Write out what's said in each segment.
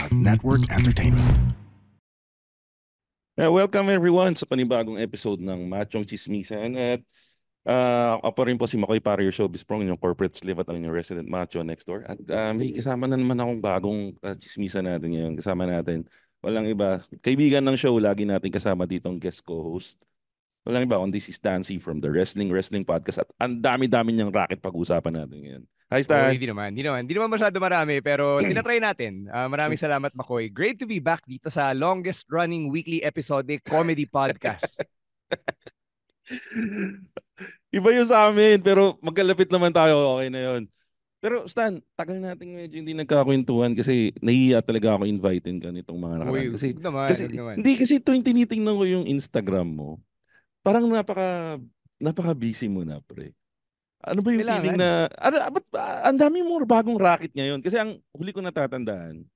Network Entertainment. Welcome everyone sa panibagong episode ng Machong Chismisan at ako pa rin po si Makoy para your showbiz prong, yung corporate slave at ang inyong resident macho next door. At may kasama na naman akong bagong chismisan natin ngayon. Kasama natin, walang iba, kaibigan ng show, lagi natin kasama ditong guest co-host. Walang iba, on this is Stancy from the Wrestling Podcast at ang dami-dami niyang racket pag-uusapan natin ngayon. Hi Oh, Stan! hindi naman masyado marami, pero tinatry natin. Maraming salamat, Makoy. Great to be back dito sa longest running weekly episodic comedy podcast. Iba yun sa amin, pero magkalapit naman tayo, okay na yun. Pero Stan, tagal natin medyo hindi nagkakwentuhan kasi nahihiya talaga ako invitein ka nitong mga nakaraan. Uy, Kasi, wag naman. hindi kasi tuwing tinitingnan ko yung Instagram mo, parang napaka-busy mo na, pre. Ano ba yung feeling Kailangan. na, ang dami mo bagong racket ngayon? Kasi ang huli ko natatandaan,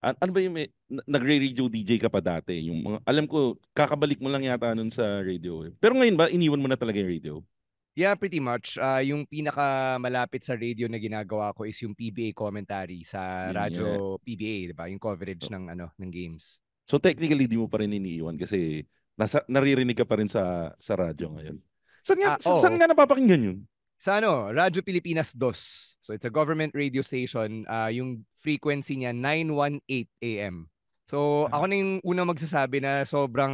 ano ba yung nagre-radio DJ ka pa dati? Yung mga, alam ko, kakabalik mo lang yata nun sa radio. Pero ngayon ba, iniwan mo na talaga yung radio? Yeah, pretty much. Yung pinakamalapit sa radio na ginagawa ko is yung PBA commentary sa Yun nga. Radyo PBA, 'di ba? Yung coverage ng games. So technically, di mo pa rin iniiwan kasi naririnig ka pa rin sa radyo ngayon. Saan Oo. nga napapakinggan yun? Sa Radyo Pilipinas 2. So it's a government radio station. Yung frequency niya 918 AM. So ako na yung unang magsasabi na sobrang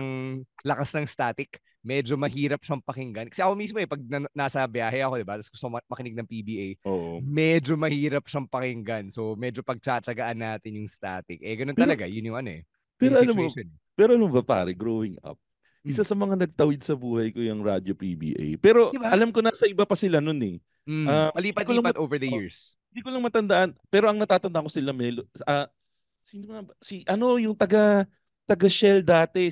lakas ng static. Medyo mahirap siyang pakinggan. Kasi ako mismo pag nasa biyahe ako, diba? Tapos gusto makinig ng PBA, Oo. medyo mahirap siyang pakinggan. So medyo pagtsatsagaan natin yung static. Ganun Pero, talaga. Yun yung pero yung alam mo, situation. pero ano ba pare, growing up, isa sa mga nagtawid sa buhay ko yung Radyo PBA. Pero Diba? alam ko nasa iba pa sila nun eh. Hindi ko lang Palipat-lipat over the years. hindi ko lang matandaan, pero ang natatandaan ko sila Melo. Sino nga ba? Yung taga Shell dati,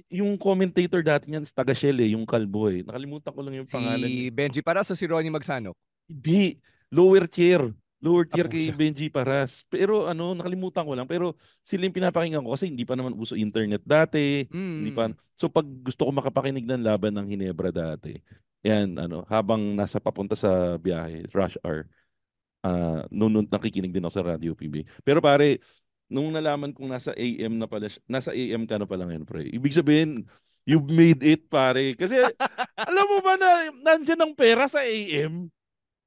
yung commentator dati niyan, taga Shell yung kalbo eh. Nakalimutan ko lang yung Si pangalan niya. Benji Paras o si Ronnie Magsanok? Hindi, lower tier. Lower tier kay Pucha. Benji Paras. Pero nakalimutan ko lang. Pero sila yung pinapakinggan ko kasi hindi pa naman uso internet dati. Hindi pa. So pag gusto ko makapakinig ng Laban ng Hinebra dati, yan, habang nasa papunta sa biyahe, rush hour, noon nakikinig din ako sa Radio PB. Pero pare, nung nalaman kong nasa AM na pala, nasa AM ka na pala ngayon, pre. Ibig sabihin, you've made it, pare. Kasi, alam mo ba na nandyan ang pera sa AM?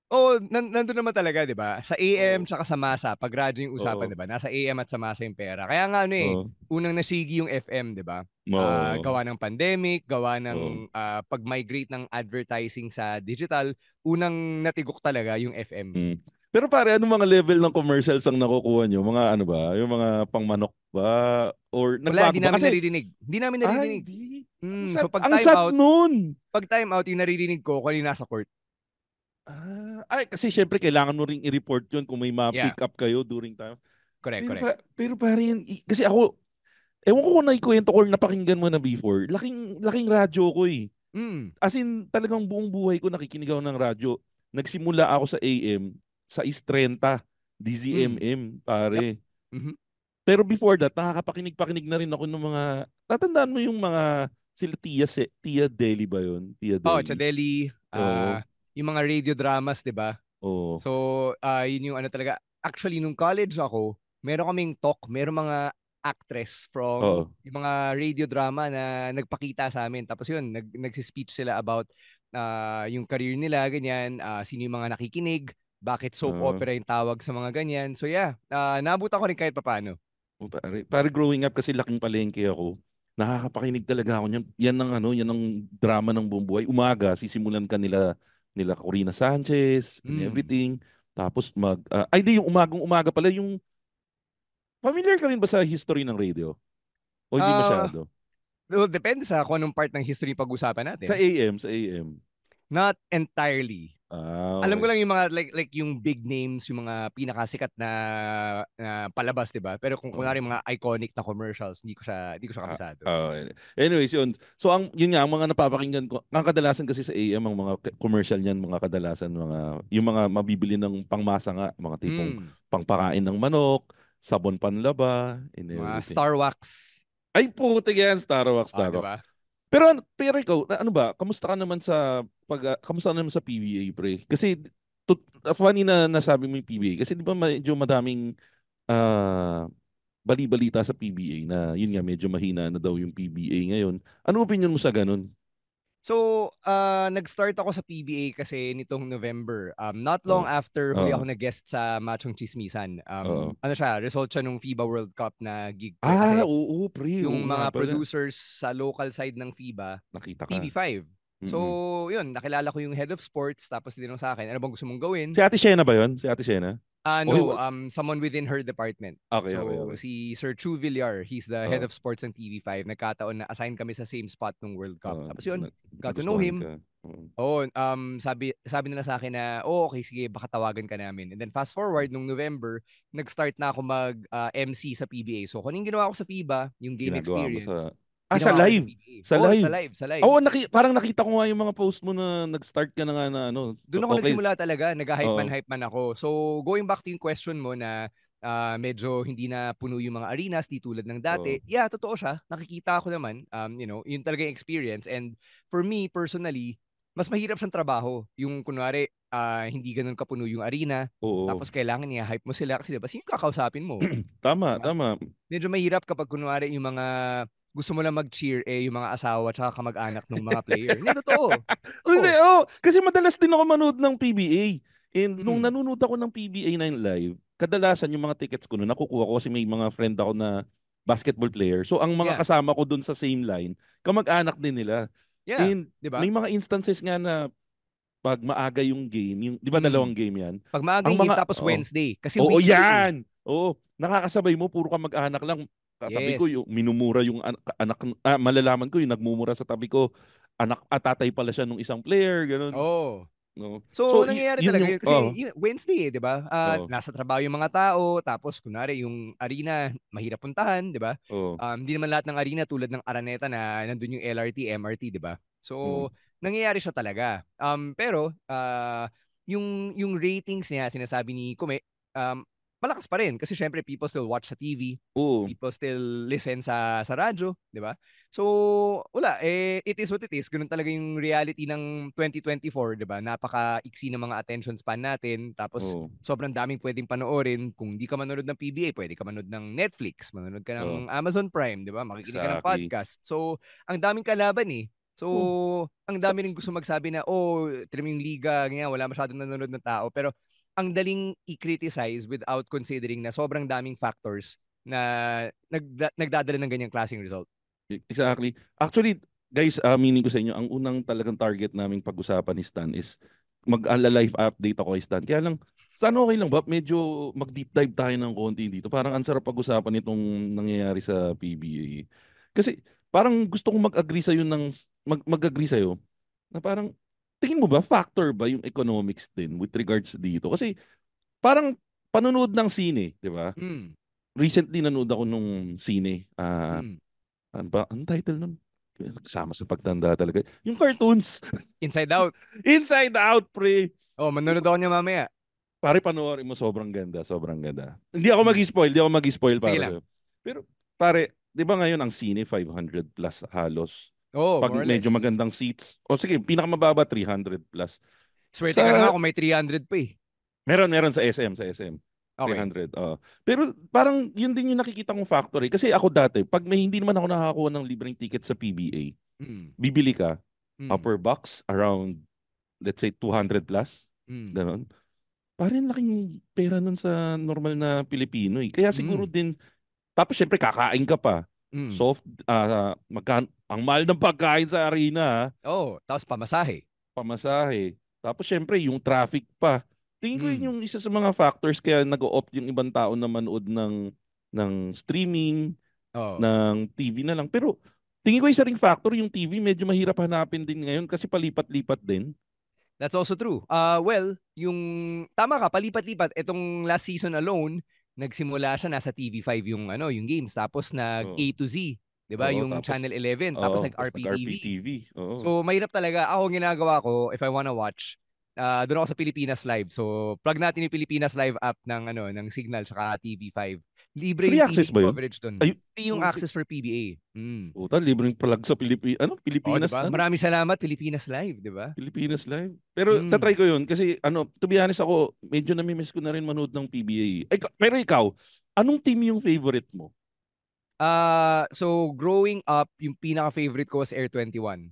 Oo, nandun naman talaga, 'di ba? Sa AM Oo. tsaka sa Masa, pag radyo yung usapan, Oo. 'di ba? Nasa AM at sa Masa yung pera. Kaya nga Oo. unang nasigi yung FM, 'di ba? Oo. Gawa ng pandemic, gawa Oo. ng pag-migrate ng advertising sa digital, unang natigok talaga yung FM. Pero pare, anong mga level ng commercials ang nakukuha nyo? Mga ano ba? Yung mga pangmanok ba? Or Wala, nagbago hindi ba? namin Kasi, naririnig. Hindi namin naririnig. hindi. So Ang sad nun. pag time out yung naririnig ko kung yung nasa court. Kasi syempre kailangan mo ring i-report yun kung may Yeah, ma-pick up kayo during time. correct. Pero pare yan, kasi ako, ewan ko kung naikwento ko or napakinggan mo na before, laking radyo ko eh. As in, talagang buong buhay ko nakikinig ako ng radyo. Nagsimula ako sa AM, sa Is30, DZMM, Yep. pare. Pero before that, nakakapakinig-pakinig na rin ako ng mga, tatandaan mo yung mga, sila Tia Deli ba yun? Tia Oh, Deli. Chadeli, Oo. yung mga radio dramas, 'di ba? Oo. So, yun yung talaga. Actually, nung college ako, meron kaming talk, meron mga actress from Oo. yung mga radio drama na nagpakita sa amin. Tapos yun, nagsi-speech sila about yung career nila, ganyan, sino yung mga nakikinig, bakit soap opera yung tawag sa mga ganyan. So yeah, naabutan ko rin kahit papano. Pare, growing up kasi laking palengke ako. Nakakapakinig talaga ako niyan. Yan ang drama ng buong buhay. Umaga, sisimulan ka nila Corina Sanchez and everything. Tapos di, yung umaga pala, yung familiar ka rin ba sa history ng radio? O hindi masyado? Well, depende sa kung anong part ng history pag-usapan natin. Sa AM. Not entirely. Alam ko Okay. lang yung mga like yung big names, yung mga pinakasikat na palabas, 'di ba? Pero kung kunwari mga iconic na commercials, hindi ko siya kabisado. Anyways, yun. So yun nga ang mga napapakinggan ko, ang kadalasan kasi sa AM ang mga commercial niyan, mga kadalasan yung mga mabibili ng pangmasa nga, mga tipong pangpakain ng manok, sabon panlaba, and Mga everything. Star Wax. Ay puti yan, Star Wax. Diba? Pero ikaw, ano ba? Kamusta ka naman kamusta ka naman sa PBA, pre? Kasi funny na nasabi mo yung PBA kasi di ba medyo madaming ah, bali-balita sa PBA na yun nga medyo mahina na daw yung PBA ngayon. Ano opinion mo sa ganun? So, nag-start ako sa PBA kasi nitong November. Not long Oo. after huli Oo. ako nag-guest sa Machong Chismisan. Oo. Ano siya, result siya nung FIBA World Cup na gig ko. Kasi Oo, pre. yung Oo nga mga pala. producers sa local side ng FIBA, Nakita ka. TV5. So, Mm-mm. yun, nakilala ko yung head of sports, tapos tinanong sa akin, ano bang gusto mong gawin? Si Ate Shena ba yun? Si Ate Shena? No, someone within her department. Okay, So, okay, okay. si Sir Chu Villar, he's the head Oo. of sports ng TV5. Nagkataon na assign kami sa same spot ng World Cup. Tapos yun, got to know Nagustuhan him. ka. Oo. Oo, sabi nila sa akin na, okay, sige, baka tawagan ka namin. And then fast forward, nung November, nag-start na ako mag-MC sa PBA. So, kung anong ginawa ko sa FIBA, yung game Ginagawa mo experience, sa... Sa ginawa ko sa live. PBA. Sa Oo, live. sa live. Oo, parang nakita ko nga yung mga post mo na nag-start ka na nga na ano. Doon ako Okay. nagsimula talaga, nag-hype Oo. man ako. So, going back to yung question mo na medyo hindi na puno yung mga arenas, di tulad ng dati. Oo. Yeah, totoo siya. Nakikita ko naman, yun talaga yung experience. And for me, personally, mas mahirap siyang trabaho. Yung kunwari, hindi ganun kapuno yung arena, Oo. tapos kailangan i-hype mo sila kasi diba, sino kakausapin mo? Tama, Diba? tama. Medyo mahirap kapag kunwari yung mga gusto mo lang mag-cheer yung mga asawa at kamag-anak ng mga player. Hindi, totoo. Hindi, Totoo. kasi madalas din ako manood ng PBA. And nung Mm. nanonood ako ng PBA 9 live, kadalasan yung mga tickets ko noon nakukuha ko kasi may mga friend ako na basketball player. So ang mga Yeah. kasama ko dun sa same line, kamag-anak din nila. Yeah. And Diba? may mga instances nga na pag maaga yung game, yung 'di ba dalawang game 'yan? Pag maaga Ang yung game mga tapos Wednesday. Kasi Oo, weekday. yan. Oo, nakakasabay mo puro kamag-anak lang. Katabi ko Yes. yung minumura yung anak, malalaman ko yung nagmumura sa tabi ko. Anak at tatay pala siya nung isang player, ganun. Oh. No. So, So nangyayari yun talaga yung yun. Kasi Wednesday, di ba? Oo. Nasa trabaho yung mga tao, tapos kunwari yung arena, mahirap puntahan, di ba? Oo. Hindi naman lahat ng arena tulad ng Araneta na nandun yung LRT, MRT, di ba? So, Mm. nangyayari siya talaga. Pero, yung ratings niya, sinasabi ni Kume, malakas pa rin. Kasi syempre, people still watch sa TV. Oo. People still listen sa radyo, di ba? So, wala. It is what it is. Ganun talaga yung reality ng 2024, di ba? Napaka-iksi ng mga attention span natin. Tapos, Oo. sobrang daming pwedeng panoorin. Kung di ka manonood ng PBA, pwede ka manood ng Netflix, manonood ka Oo. ng Amazon Prime, di ba? Makikinig ka ng Exactly. podcast. So, ang daming kalaban eh. So, ang dami rin gusto magsabi na, trim yung liga, ganyan, wala masyadong nanonood ng tao. Pero, ang daling i-criticize without considering na sobrang daming factors na nagdadala ng ganyang klaseng result. Exactly. Actually, guys, meaning ko sa inyo, ang unang talagang target naming pag-usapan ni Stan is mag-live update ako kay Stan. Kaya lang, Stan, okay lang ba? Medyo mag-deep dive tayo ng konti dito. Parang ang sarap pag-usapan itong nangyayari sa PBA. Kasi parang gusto kong mag-agree sa'yo mag-agree sa'yo na parang tingin mo ba factor ba yung economics din with regards dito? Kasi parang panonood ng sine, di ba? Mm. Recently nanood ako nung sine. Mm. Ano ba? Anong title nun? Kasama sa pagtanda talaga. Yung cartoons. Inside Out. Inside Out, pre. Oh, manonood ako niya mamaya. Pare, panoorin mo. Sobrang ganda. Sobrang ganda. Hindi ako mag-spoil. Hindi ako mag-spoil Sige para lang. sa'yo. Pero, pare, di ba ngayon ang sine, 500 plus halos. Oh, Pag more or less. medyo magandang seats. O sige, pinakamababa, 300 plus. Swerte ka na nga kung may 300 pa eh. Meron sa SM. Okay. 300. Pero parang yun din yung nakikita kong factor eh. Kasi ako dati, pag may hindi naman ako nakakakuha ng libreng ticket sa PBA, bibili ka, upper box, around, let's say, 200 plus. Ganon. Parang laking pera nun sa normal na Pilipino eh. Kaya siguro din, tapos syempre kakain ka pa. Soft, ang mahal ng pagkain sa arena. Tapos pamasahe. Tapos syempre yung traffic pa. Tingin ko yun yung isa sa mga factors kaya nag-opt yung ibang tao na manood ng streaming, ng TV na lang. Pero tingin ko isa ring factor yung TV, medyo mahirap hanapin din ngayon kasi palipat-lipat din. That's also true. Well, yung tama ka, palipat-lipat. Itong last season alone, nagsimula siya nasa TV5 yung games, tapos nag A to Z, 'di ba? Yung Tapos, Channel 11, tapos nag-RPTV. So mahirap talaga. Ako ginagawa ko if I wanna watch, doon ako sa Pilipinas Live. So plug natin yung Pilipinas Live app ng Signal tsaka TV5. Libre Free yung access TV ba yun? coverage doon. Ay, Free yung access for PBA. Puta, libreng plug sa Pilipinas. Diba? Maraming salamat Pilipinas Live, 'di ba? Pilipinas Live. Pero tatry ko yun kasi to be honest ako, medyo nami-miss ko na rin manood ng PBA. Pero ikaw, Anong team yung favorite mo? So growing up, yung pinaka-favorite ko was Air 21.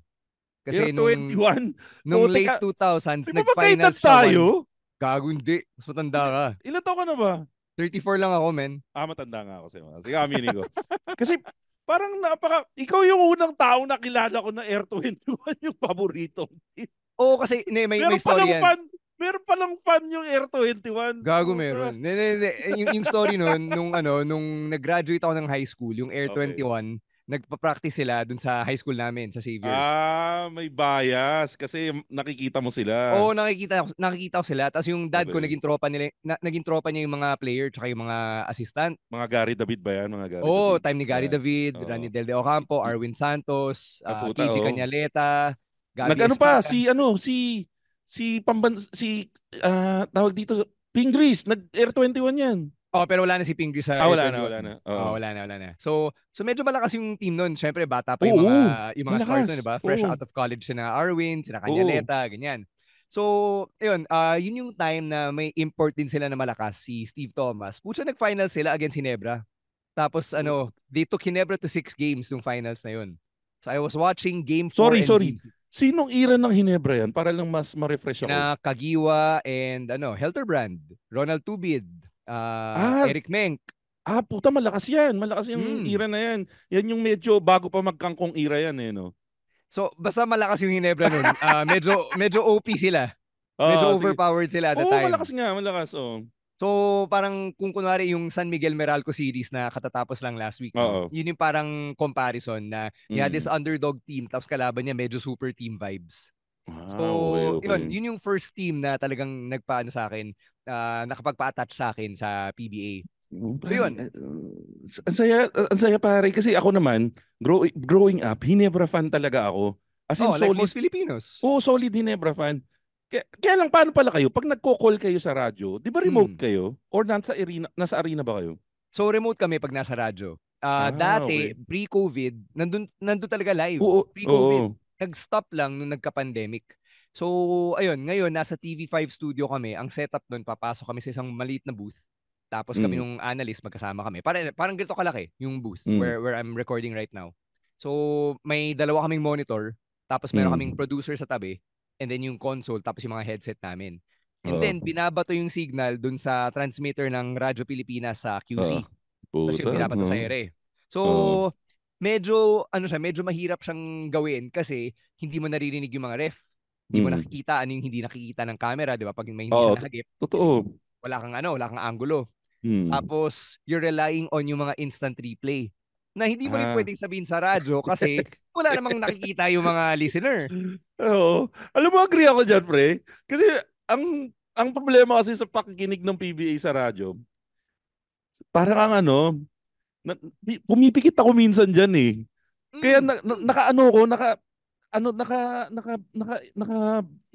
Air Kasi 21? nung Puta late ka. 2000s, Di ba magkaedad nag-finals siya tayo? Gago, hindi. Mas matanda ka. Ilan taon ka na ba? 34 lang ako, men. Matanda nga ako sa'yo. Sige, aminin ko. Kasi parang ikaw yung unang taong nakilala ko na Air 21 yung paborito. Oo, kasi may Meron story palang yan. fan, meron palang fan yung Air 21. Gago, Puta. meron. Yung story nun, nung nag-graduate ako ng high school, yung Air Okay. 21, nagpa-practice sila dun sa high school namin, sa Xavier. May bias kasi nakikita mo sila. Oo, nakikita ko sila. Tapos yung dad ko, Okay. naging tropa niya yung mga player tsaka yung mga assistant. Mga Gary David ba yan? Mga Gary Oo, David. time ni Gary Yan. David, Oo. Randy Del De Ocampo, Arwin Santos, Puta, KG Cañaleta, Gabi Nag-ano pa Espina. tawag dito Ping Grease, nag-Air 21 yan. Oh, pero wala na si Pinggris sa Air Wala 21. na. Oh, wala na. So medyo malakas yung team noon. Syempre bata pa Oo, yung mga stars malakas. noon, 'di ba? Fresh Oo. out of college sina Arwin, sina Oo. Cañaleta, ganyan. So, yun yung time na may import din sila na malakas, si Steve Thomas. Pucha, nag-final sila against Ginebra. Tapos they took Ginebra to 6 games nung finals na yun. So I was watching game 4 and Sorry. game 6. Sinong era ng Hinebra yan? Para lang mas ma-refresh ako. Na Kagiwa and Helterbrand, Ronald Tubid, Eric Menk. Puta, malakas yan. Malakas yung era na yan. Yan yung medyo bago pa magkangkong era yan no? So, basta malakas yung Hinebra nun. Medyo OP sila. Medyo overpowered sila at the time. Malakas nga, malakas. So, parang kung kunwari yung San Miguel Meralco series na katatapos lang last week, yun yung parang comparison na you had this underdog team tapos kalaban niya medyo super team vibes. So, okay. Yun yung first team na talagang nagpaano sa akin, nakapagpa-attach sa akin sa PBA. So, yun. Ang saya pare kasi ako naman, growing up, Hinebra fan talaga ako. As in, like most Filipinos. Solid Hinebra fan. Kaya lang, paano pala kayo? Pag nagko-call kayo sa radyo, di ba remote kayo? Or nasa arena ba kayo? So, remote kami pag nasa radyo. Dati, pre-COVID, nandun talaga live. Pre-COVID, nag-stop lang nung nagka-pandemic. So, ayun, ngayon, nasa TV5 studio kami. Ang setup nun, papasok kami sa isang maliit na booth. Tapos kami nung analyst, magkasama kami. Parang ganito kalaki yung booth where I'm recording right now. So, may dalawa kaming monitor. Tapos meron kaming producer sa tabi. And then yung console, tapos yung mga headset namin. And then, binabato yung signal dun sa transmitter ng Radyo Pilipinas sa QC. Tapos yung binabato sa ere. So, medyo mahirap siyang gawin kasi hindi mo naririnig yung mga ref. Hindi mo nakikita ano yung hindi nakikita ng camera, di ba? Pag may hindi siya nahagip. Totoo. Wala kang angulo. Tapos, you're relying on yung mga instant replay na hindi mo rin pwedeng sabihin sa radyo kasi wala namang nakikita yung mga listener. Oo. Alam mo, agree ako dyan, pre. Kasi ang problema kasi sa pakikinig ng PBA sa radyo, parang pumipikit ako minsan dyan eh. Kaya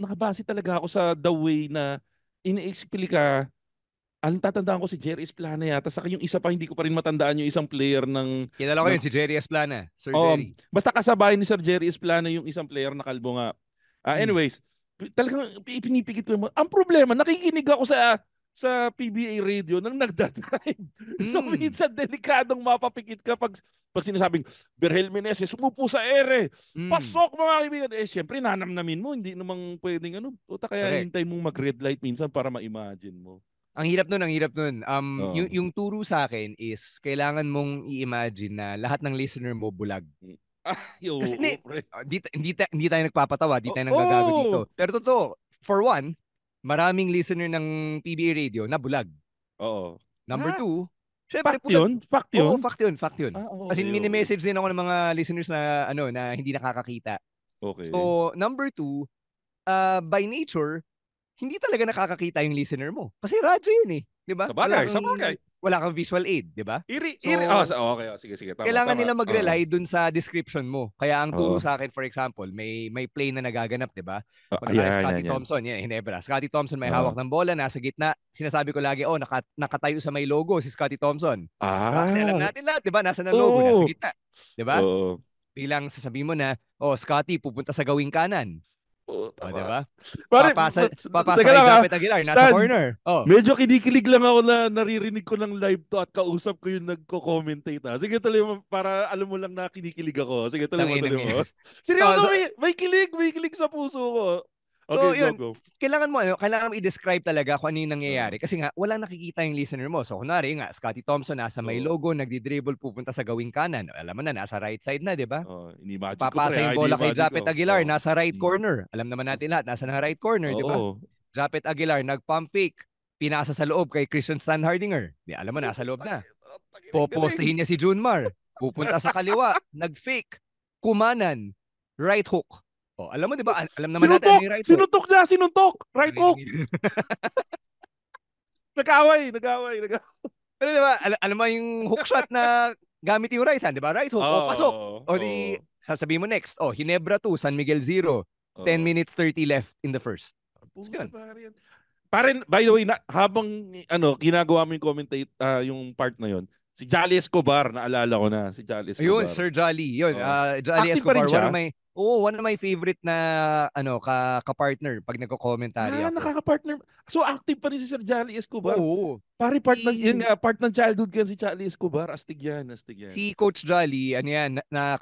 nakabase talaga ako sa the way na iniexplika. Ang tatandaan ko si Jerry Esplana yata. Saka yung isa pa, hindi ko pa rin matandaan yung isang player ng... Kilala ko yun, si Jerry Esplana. Sir Jerry. Basta kasabay ni Sir Jerry Esplana yung isang player na kalbo nga. Anyways, talagang pinipikit ko yung... Ang problema, nakikinig ako sa PBA radio nang nagdadrive. So minsan delikadong mapapikit ka pag sinasabing Berhel Meneses, sumupo sa ere. Pasok mga kaibigan. Syempre nanamnamin mo, hindi namang pwedeng kaya hintay mong mag-red light minsan para ma-imagine mo. Ang hirap nun. Yung turo sa akin is kailangan mong i-imagine na lahat ng listener mo bulag. Kasi hindi tayo nagpapatawa, hindi tayo nanggagago dito. Pero totoo, for one, maraming listener ng PBA radio na bulag. Number two, syempre, fact yun? Oo, fact yun. Kasi mini-message din ako ng mga listeners na na hindi nakakakita. Okay. So, number two, by nature, hindi talaga nakakakita yung listener mo. Kasi radyo yun eh. Diba? Sa bagay. Wala kang visual aid, di ba? Okay. Sige. Kailangan nila mag-rely dun sa description mo. Kaya ang turo sa akin, for example, may play na nagaganap, di ba? Scotty Thompson, Hinebra. Scotty Thompson may hawak ng bola, nasa gitna. Sinasabi ko lagi, nakatayo sa may logo si Scotty Thompson. Kasi alam natin lahat, di ba? Nasa na logo, nasa gitna. Di ba? Bilang sasabihin mo na, Scotty, pupunta sa gawing kanan. Oh, O, diba? Pare, Papasa teka kay lang Japet Aguilar, nasa Stan, corner. Oh. medyo kinikilig lang ako na naririnig ko ng live to at kausap ko yung nagko-commentate ha. Sige tuloy mo, para alam mo lang na kinikilig ako. Sige tuloy mo, Tanginang tuloy yan. mo. Seryoso, So, may kilig sa puso ko. So, Okay, go, yun, go. kailangan mo i-describe talaga kung ano yung nangyayari. Uh, Kasi nga, walang nakikita yung listener mo. So, kunwari nga, Scottie Thompson nasa may oh, logo, nagdi-dribble, pupunta sa gawing kanan. Alam mo na, nasa right side na, di ba? Ini-imagine ko pre, Papasa yung bola kay ini-imagine Japet ko. Aguilar, nasa right Mm. corner. Alam naman natin lahat, nasa right corner, di ba? Oo. Japet Aguilar, nag-pump fake, pinasa sa loob kay Christian Stan Hardinger. Di, alam mo, nasa loob na. Popostihin niya si Junmar. Pupunta sa kaliwa, nag-fake, kumanan, right hook. Oh, alam mo, di ba? Alam naman natin ano yung right hook. Sinuntok! Right hook! Nag-away. Pero di ba, alam mo yung hook shot na gamit yung right hand, di ba? Right hook, pasok. O di, sasabihin mo next, Ginebra 2, San Miguel 0. 10 minutes 30 left in the first. Pare, by the way, habang ginagawa mo yung commentate, yung part na yon, si Jolly Escobar, naalala ko na, si Jolly Escobar. Ayun, Sir Jolly. Yun, Jolly Active pa rin Escobar, siya? one of my favorite na ka-partner pag nagko-commentary ako. Nakaka-partner. So active pa rin si Sir Jolly Escobar. Oo. Pare, part ng childhood kan si Jolly Escobar. Astig yan. Si Coach Jolly,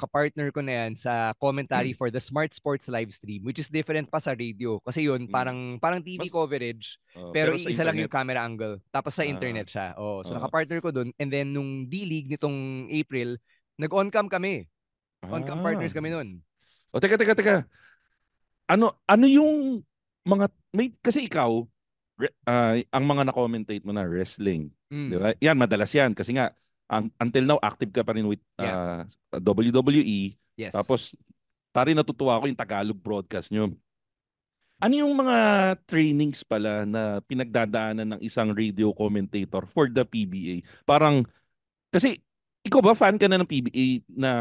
ka-partner ko na yan sa commentary for the Smart Sports live stream, which is different pa sa radio. Kasi yun, parang TV coverage, pero isa lang yung camera angle. Tapos sa internet siya. So naka-partner ko dun. And then nung D-League nitong April, nag-on-cam kami. On-cam partners kami nun. Teka. Ano yung kasi ikaw, ang mga na-commentate mo na wrestling. Di ba? Yan, madalas yan. Kasi nga, until now, active ka pa rin with WWE. Yes. Tapos, pare natutuwa ako yung Tagalog broadcast nyo. Ano yung mga trainings pala na pinagdadaanan ng isang radio commentator for the PBA? Parang, kasi, ikaw ba fan ka na ng PBA na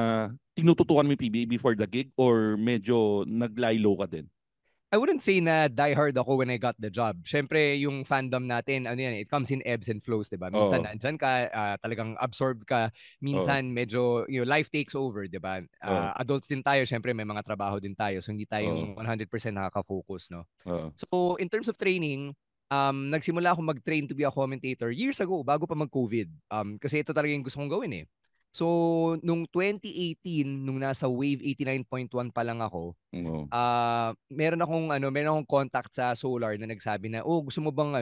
tinututukan mo yung PBA before the gig or medyo nag-lie-low ka din? I wouldn't say na diehard ako when I got the job. Syempre, yung fandom natin, it comes in ebbs and flows, diba? Minsan nandyan ka, talagang absorbed ka. Minsan medyo, life takes over, diba? Adults din tayo, syempre may mga trabaho din tayo. So, hindi tayong 100% nakaka-focus, no? So, in terms of training, nagsimula ako mag-train to be a commentator years ago, bago pa mag-COVID. Kasi ito talaga yung gusto kong gawin eh. So, nung 2018, nung nasa Wave 89.1 pa lang ako, meron akong contact sa Solar na nagsabi na, gusto mo bang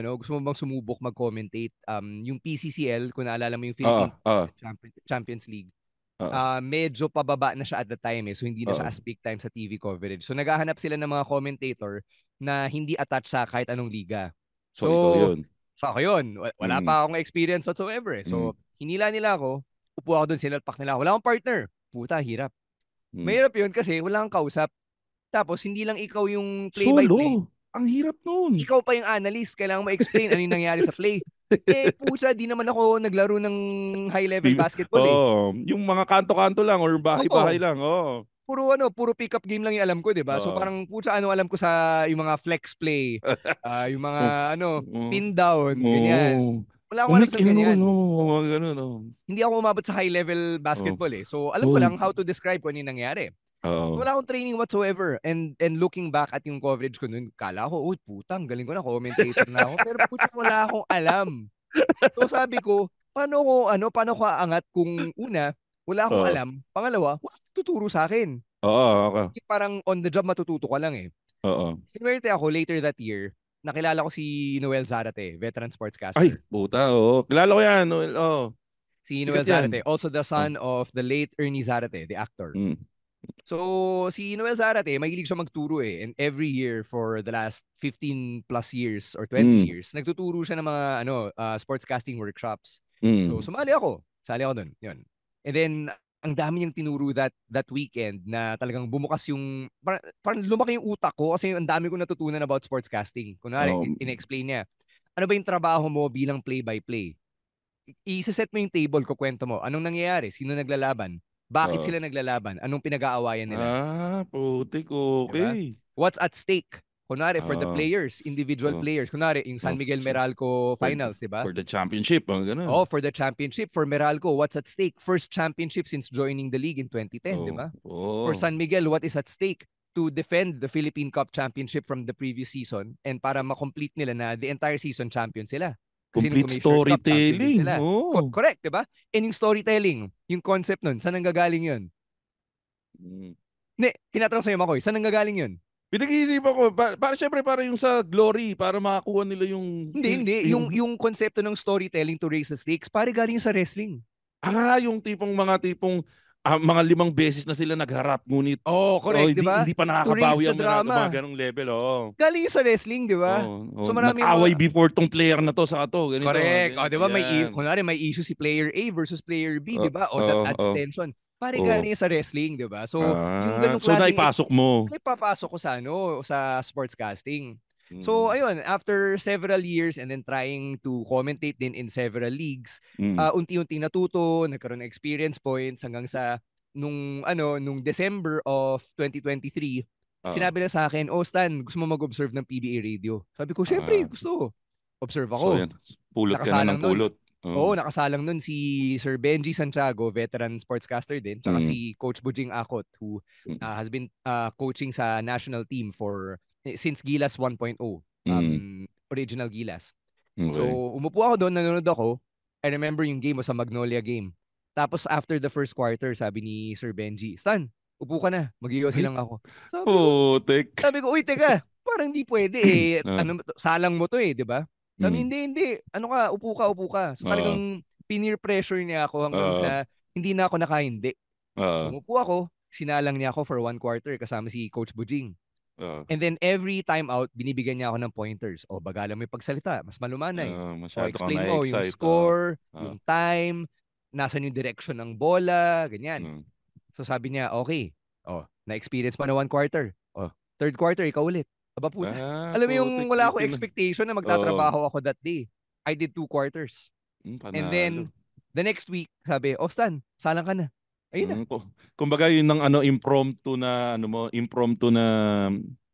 sumubok mag-commentate? Yung PCCL, kung naalala mo yung Philippine Champions League, medyo pababa na siya at the time so hindi na siya as peak time sa TV coverage. So, naghahanap sila ng mga commentator na hindi attached sa kahit anong liga. So ako yun. Wala pa akong experience whatsoever So, hinila nila ako, upo ako doon, sinalpak nila. Wala akong partner. Puta, hirap. Mahirap yun kasi wala kang kausap. Tapos, hindi lang ikaw yung play-by-play. Ang hirap nun. Ikaw pa yung analyst. Kailangan mo explain ano yung nangyari sa play. Pucha, di naman ako naglaro ng high-level basketball Yung mga kanto-kanto lang or bahay-bahay lang. Puro pick-up game lang yung alam ko, di ba? So, parang, pucha, alam ko sa yung mga flex play, yung mga, pin down, ganyan. Wala akong alam sa ganyan. Hindi ako umabot sa high-level basketball So, alam ko lang how to describe kung ano yung nangyari. Wala akong training whatsoever. And looking back at yung coverage ko nun, kala ko, putang, galing ko na, commentator na ako. Pero putang, wala akong alam. So, sabi ko, paano ko aangat kung una, wala akong alam. Pangalawa, wala tuturo sa akin. Parang on the job matututo ka lang Sinwerte ako later that year. Nakilala ko si Noel Zarate, veteran sportscaster. Ay, puta, kilala ko yan, Noel, Si Noel Zarate, also the son of the late Ernie Zarate, the actor. So, si Noel Zarate, mahilig siya magturo And every year for the last 15 plus years or 20 years, nagtuturo siya ng mga sportscasting workshops. So, sumali ako. Doon. Yun. And then, ang dami niyang tinuro that weekend na talagang bumukas yung, parang lumaki yung utak ko kasi ang dami ko natutunan about sportscasting. Kunwari, in-explain niya, ano ba yung trabaho mo bilang play-by-play? I-set mo yung table, kukwento mo. Anong nangyayari? Sino naglalaban? Bakit sila naglalaban? Anong pinag-aawayan nila? Putik, okay. Diba? What's at stake? Kunwari, for the players, individual players. Kunwari, yung San Miguel Meralco finals, diba? For the championship, ganun. For the championship. For Meralco, what's at stake? First championship since joining the league in 2010, diba? For San Miguel, what is at stake? to defend the Philippine Cup Championship from the previous season and para ma-complete nila na the entire season champion sila. Kasi Complete nung Commissioner's Cup, champion din storytelling. sila. Oh. Correct, di ba? And yung storytelling, yung concept nun, saan nanggagaling yun? Tinatanong sa'yo, Makoy, saan nanggagaling yun? Pinag-iisipan ko, syempre para yung sa glory, para makakuha nila yung... Hindi. Yung konsepto ng storytelling to raise the stakes, pare galing sa wrestling. Yung mga tipong mga 5 beses na sila nagharap, ngunit correct, di ba? hindi pa nakakabawi ang mga ganong level. Galing sa wrestling, di ba? So nag-away before tong player na to sa to. Ganito. Correct. Di ba? Kunwari may issue si player A versus player B, di ba? That adds tension. Pare galing sa wrestling, di ba? So, yung ganung so naipasok mo. Naipapasok ko sa sportscasting. So, ayun, after several years and then trying to commentate din in several leagues, unti-unti natuto, nagkaroon ng experience points hanggang sa nung December of 2023, sinabi na sa akin, Stan, gusto mo mag-observe ng PBA radio? Sabi ko, syempre, gusto. Observe ako. So, yan. Pulot ka na ng pulot. Nakasalang nun si Sir Benji Santiago, veteran sportscaster din, tsaka si Coach Bujing Akot, who has been coaching sa national team since Gilas 1.0, original Gilas. Okay. So, umupo ako doon, nanonood ako. I remember yung game was a Magnolia game. Tapos after the first quarter, sabi ni Sir Benji, Stan, upo ka na, mag-iossi lang ako. Sabi ko, uy, teka, parang hindi pwede eh. Salang mo to eh, di ba? Sabi, hindi. Upo ka. So talagang peer pressure niya ako hanggang sa hindi na ako nakahindi. So umupo ako, sinalang niya ako for 1 quarter kasama si Coach Bujing. And then every time out, binibigyan niya ako ng pointers. Bagalan mo yung pagsalita, mas malumanay. Explain mo yung score, yung time, nasan yung direction ng bola, ganyan. So sabi niya, okay. Na-experience mo na 1 quarter. Third quarter, ikaw ulit. Aba puta. Alam mo yung wala akong expectation na magtatrabaho ako that day. I did 2 quarters. And then, the next week, sabi, Stan, salang ka na. Ayun na. Kumbaga yun ng impromptu na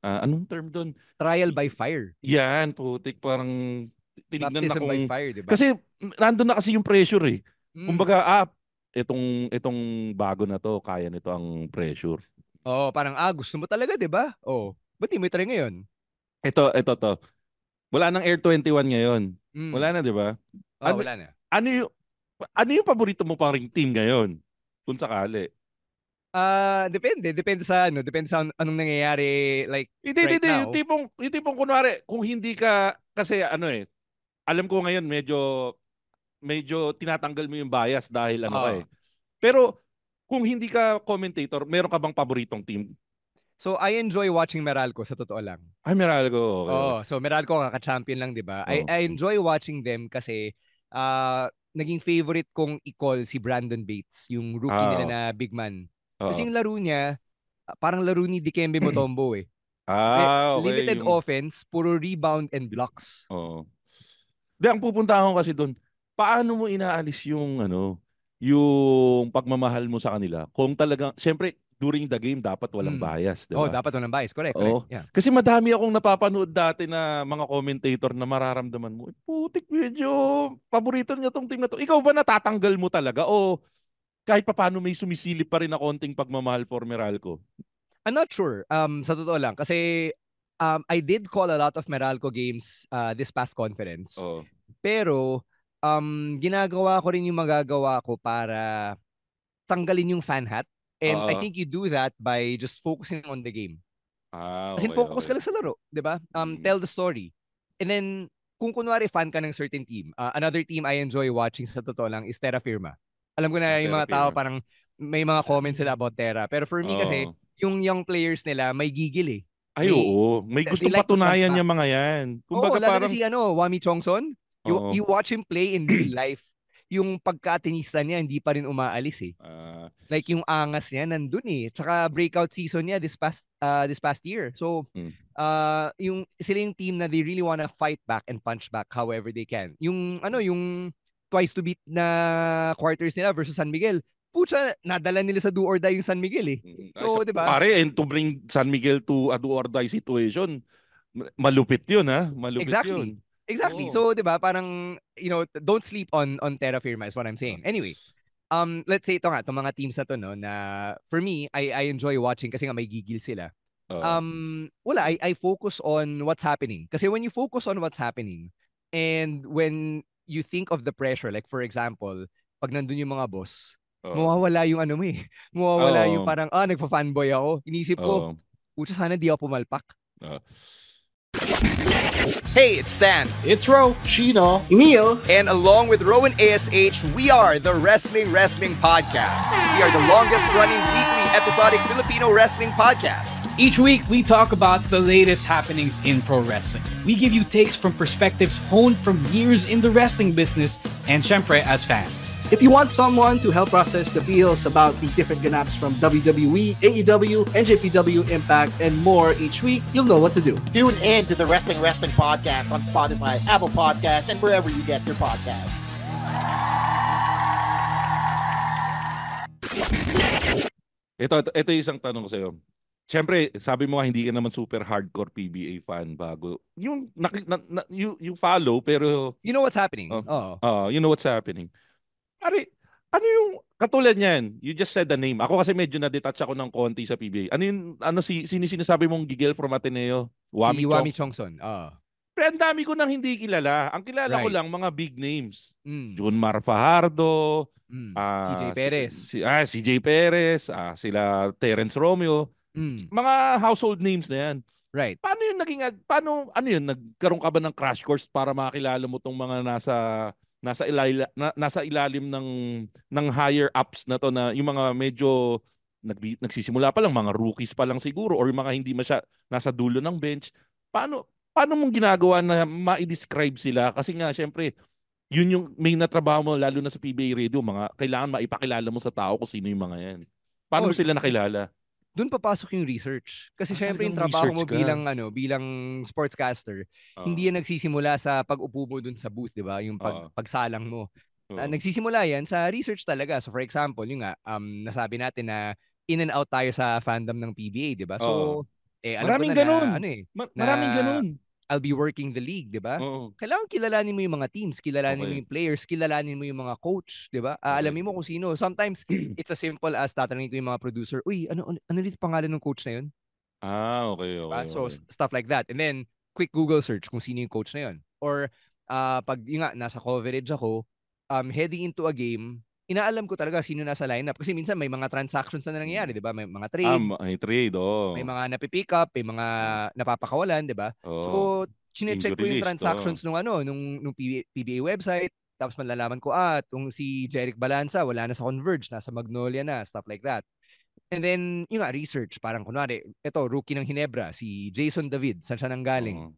anong term doon? Trial by fire. Yan, putik, parang tinignan na Baptism by fire, diba? Kasi nandun na kasi yung pressure eh. Kumbaga, itong bago na to, kaya nito ang pressure. Parang gusto mo talaga, 'di ba? Ba't di mo try ngayon? Ito to. Wala nang Air 21 ngayon. Wala na, 'di ba? Wala na. Ano yung paborito mo pang team ngayon? Kung sakali. Depende sa anong nangyayari like right now. Yung tipong kunwari, kung hindi ka kasi alam ko ngayon medyo tinatanggal mo yung bias dahil Pero kung hindi ka commentator, meron ka bang paboritong team? So I enjoy watching Meralco sa totoo lang. Ay, Meralco. Okay. So Meralco kaka-champion lang, 'di ba? I enjoy watching them kasi naging favorite kong i-call si Brandon Bates, yung rookie nila na big man. Kasi yung laro niya, parang laro ni Dikembe Mutombo eh. Okay. Limited offense, puro rebound and blocks. Ang pupunta ako kasi doon, paano mo inaalis yung pagmamahal mo sa kanila? Kung talagang, syempre, during the game, dapat walang bias, di ba? Dapat walang bias. Correct. Yeah. Kasi madami akong napapanood dati na mga commentator na mararamdaman mo, putik, medyo paborito niya tong team na to. Ikaw ba natatanggal mo talaga? O kahit paano may sumisilip pa rin na konting pagmamahal for Meralco? I'm not sure. Sa totoo lang. Kasi I did call a lot of Meralco games this past conference. Pero ginagawa ko rin yung magagawa ko para tanggalin yung fan hat. And I think you do that by just focusing on the game. Kasi focus ka lang sa laro, 'di ba? Tell the story. And then kung kunwari fan ka ng certain team, another team I enjoy watching sa totoo lang is Terra Firma. Alam ko na yung mga tao parang may mga comments sila about Terra. Pero for me kasi, yung young players nila may gigil eh. May gustong patunayan yung mga yan. Kumbaga lalo na si Wami Chongson. You watch him play in real life. Yung pagka-tenista niya hindi pa rin umaalis eh. Like yung angas niya nandun eh. Tsaka breakout season niya this past year. So yung sila yung team na they really wanna fight back and punch back however they can. Yung twice to beat na quarters nila versus San Miguel. Pucha, nadala nila sa do or die yung San Miguel eh. So, 'di ba? Pare, and to bring San Miguel to a do or die situation, malupit 'yun ha. Malupit 'yun. Exactly. So, 'di ba, parang don't sleep on Terra Firma is what I'm saying. Anyway, let's say itong mga teams na to no na for me, I enjoy watching kasi nga may gigil sila. wala, I focus on what's happening. Kasi when you focus on what's happening and when you think of the pressure, like for example, pag nandun yung mga boss, mawawala yung ano mo eh. Mawawala yung parang, nagfa-fanboy ako. Inisip ko, pucha, sana di ako pumalpak. Hey, it's Stan. It's Ro, Chino, Emil, and along with Rowan ASH, we are the Wrestling Podcast. We are the longest running weekly episodic Filipino wrestling podcast. Each week, we talk about the latest happenings in pro wrestling. We give you takes from perspectives honed from years in the wrestling business and syempre as fans. If you want someone to help process the feels about the different ganaps from WWE, AEW, NJPW, Impact, and more each week, you'll know what to do. Tune in to the Wrestling Podcast on Spotify, Apple Podcast, and wherever you get your podcasts. Ito yung isang tanong ko sa'yo. Siyempre, sabi mo nga hindi ka naman super hardcore PBA fan bago. Yung you follow pero you know what's happening. You know what's happening. Ano yung katulad niyan? You just said the name. Ako kasi medyo na-detach ako ng konti sa PBA. Sinasabi mong gigil from Ateneo? Si Wami Chongson. Pero ang dami ko nang hindi kilala. Ang kilala ko lang mga big names. Junmar Fajardo, CJ Perez. CJ Perez, sila Terence Romeo. Mga household names na yan. Right. Ano yun, nagkaroon ka ba ng crash course para makilala mo tong mga nasa ilalim ng higher ups na to, na yung mga medyo nagsisimula pa lang, mga rookies pa lang siguro, or yung mga hindi nasa dulo ng bench. Paano mong ginagawa na ma-describe sila? Kasi nga syempre yun yung main na trabaho mo, lalo na sa PBA Radio, kailangan maipakilala mo sa tao kung sino yung mga yan. Paano mo sila nakilala? Doon papasok yung research. Kasi syempre yung trabaho mo bilang sportscaster, hindi yan nagsisimula sa pag-upo mo doon sa booth, 'di ba? Yung pagsalang mo. Nagsisimula yan sa research talaga. So for example, yung nasabi natin na in and out tayo sa fandom ng PBA, 'di ba? So alam maraming ko na ganun. maraming ganun. I'll be working the league, 'di ba? Kailangan kilalanin mo yung mga teams, kilalanin mo yung players, kilalanin mo yung mga coach, 'di ba? Alamin mo kung sino. Sometimes it's as simple as tatanungin ko yung mga producer, "Uy, ano dito pangalan ng coach na 'yon?" Okay. So stuff like that. And then quick Google search kung sino yung coach na 'yon. Or pag yung nasa coverage ako, heading into a game, inaalam ko talaga sino nasa lineup kasi minsan may mga transactions na nangyayari, 'di ba? May mga trade. May trade, May mga napipick up, may mga napapakawalan, 'di ba? So, chine-check ko yung transactions nung PBA website, tapos malalaman ko tong si Jeric Balanza wala na sa Converge, nasa Magnolia na, stuff like that. And then, yung research, parang kunwari, rookie ng Hinebra, si Jason David, saan siya nanggaling?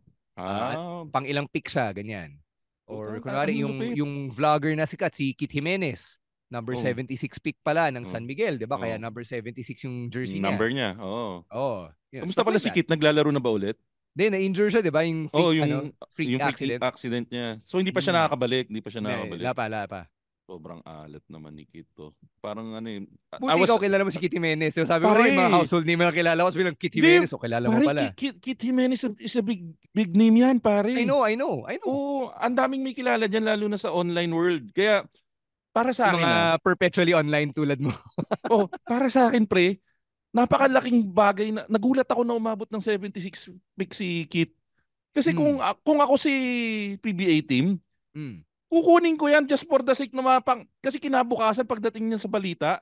Pang ilang pick siya, ganyan. Or kunwari, yung vlogger na sikat, si Kit Jimenez, number 76 pick pala ng San Miguel, 'di ba? Kaya number 76 yung jersey niya. Number niya. Kamusta Kamusta pala si Kit? Naglalaro na ba ulit? Hindi, na-injure siya, 'di ba? Yung freak accident niya. So hindi pa siya nakakabalik, Wala pa. Sobrang alat naman ni Kit to. Parang Buti ikaw kilala mo si Kit Jimenez. So sabi ko, mga household name na kilala ko, sabi lang Kit Jimenez, kilala mo pala. Kit Jimenez is a big name yan, pare. I know. Ang daming may kilala diyan, lalo na sa online world. Kaya para sa akin, mga perpetually online tulad mo. Para sa akin, pre, napakalaking bagay na nagulat ako na umabot ng 76 pick si Kit. Kasi kung ako si PBA team, kukunin ko yan just for the sake na kasi kinabukasan pagdating niya sa balita.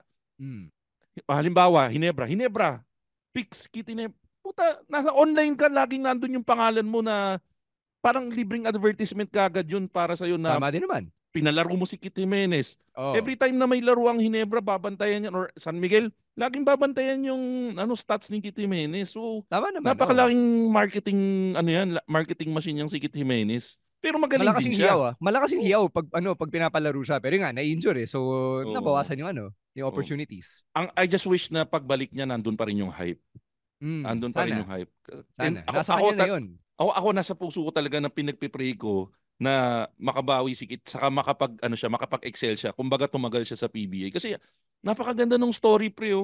Halimbawa, Hinebra, picks, Kit Hinebra. Puta, nasa online ka, laging nandun yung pangalan mo na parang libreng advertisement kagad yun para sa'yo na tama din naman. Pinalaro mo si Kit Jimenez. Every time na may laro ang Hinebra, babantayan yan, or San Miguel, laging babantayan yung stats ni Kit Jimenez. So, tama naman, napakalaking marketing machine yung si Kit Jimenez. Pero magaling malakas din yung siya. Hiyaw, malakas yung hiyaw pag pinapalaro siya. Pero nga, na-injure So, nabawasan yung opportunities. I just wish na pagbalik niya, nandun pa rin yung hype. Nandun pa rin yung hype. Sana. Nasa kanya na yun. Ako nasa puso ko talaga na pinagpipray ko na makabawi si Kit, saka makapag-excel siya, kumbaga tumagal siya sa PBA. Kasi napakaganda ng story, pre.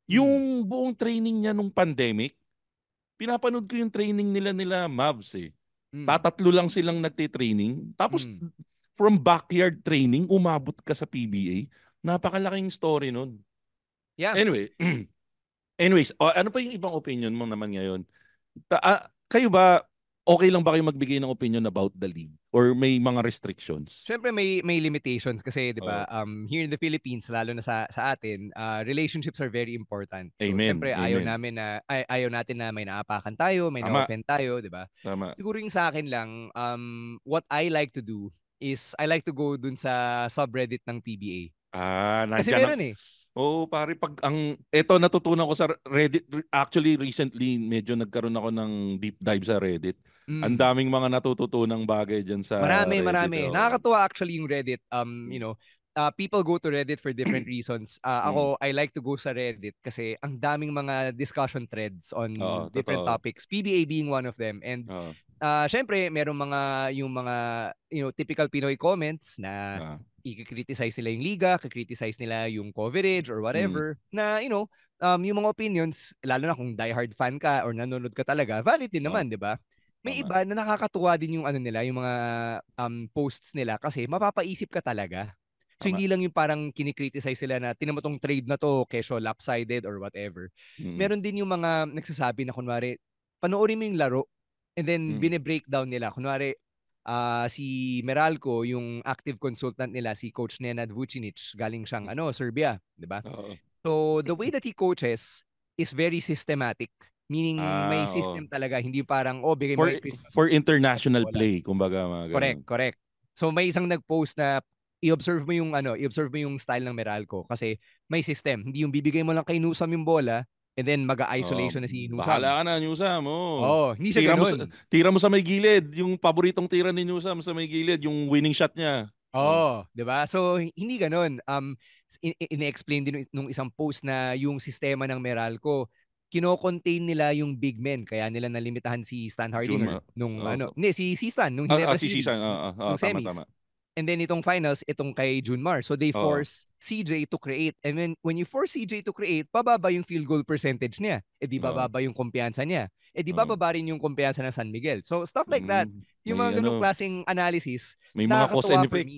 Yung buong training niya nung pandemic, pinapanood ko yung training nila Mavs eh. Tatatlo lang silang nagte-training. Tapos from backyard training, umabot ka sa PBA. Napakalaking story nun. Yeah. Anyway, Anyways, ano pa yung ibang opinion mo naman ngayon? Kayo ba, okay lang ba kayo magbigay ng opinion about the league? Or may mga restrictions? Syempre may limitations kasi 'di ba Oh. here in the Philippines lalo na sa atin relationships are very important. So Amen. syempre Amen. ayaw natin na may naapakan tayo, may Tama. na-offend tayo, 'di ba? Tama. Siguro yung sa akin lang what I like to do is I like to go dun sa subreddit ng PBA. Kasi Nandiyan meron pare, eto natutunan ko sa Reddit, actually recently medyo nagkaroon ako ng deep dive sa Reddit. Ang daming mga natututunang bagay diyan sa Marami. Reddit. Nakakatuwa actually yung Reddit. People go to Reddit for different reasons. Ako, I like to go sa Reddit kasi ang daming mga discussion threads on different totoo. topics. PBA being one of them. And syempre, merong yung mga typical Pinoy comments na i-criticize nila yung liga, i-criticize nila yung coverage or whatever, na yung mga opinions, lalo na kung diehard fan ka or nanonood ka talaga, valid din naman, 'di ba? May iba na nakakatuwa din yung nila, yung mga posts nila kasi mapapaisip ka talaga. So hindi lang yung parang kini-criticize sila na tinan mo tong trade na to, kesyo lopsided or whatever. Meron din yung mga nagsasabi na kunwari, panoorin mo yung laro and then bine-breakdown nila. Kunwari, si Meralco, yung active consultant nila, si Coach Nenad Vucinic, galing siyang Serbia, 'di ba? So the way that he coaches is very systematic. Meaning may system talaga, hindi parang bigay mo Christmas for international play, kumbaga mga ganun. Correct. So may isang nag-post na i-observe mo yung style ng Meralco kasi may system. Hindi yung bibigay mo lang kay Nusam yung bola and then mag-isolation na si Nusam. Bahala ka na, Nusam. Hindi siya ganun. Tira mo sa may gilid. Yung paboritong tira ni Nusam sa may gilid, yung winning shot niya. 'Di ba? So hindi ganun. Ine-explain din nung isang post na yung sistema ng Meralco, kino-contain nila yung big men, kaya nila nalimitahan si Stan Hardinger si Stan nung Ginebra series, nung semis. Tama. And then itong finals, itong kay Junmar. So they force CJ to create. And when you force CJ to create, bababa yung field goal percentage niya. Di bababa yung kumpiyansa niya. Di bababa rin yung kumpiyansa ng San Miguel. So stuff like that. Yung mga ganung klaseng analysis, may mga cause and effect.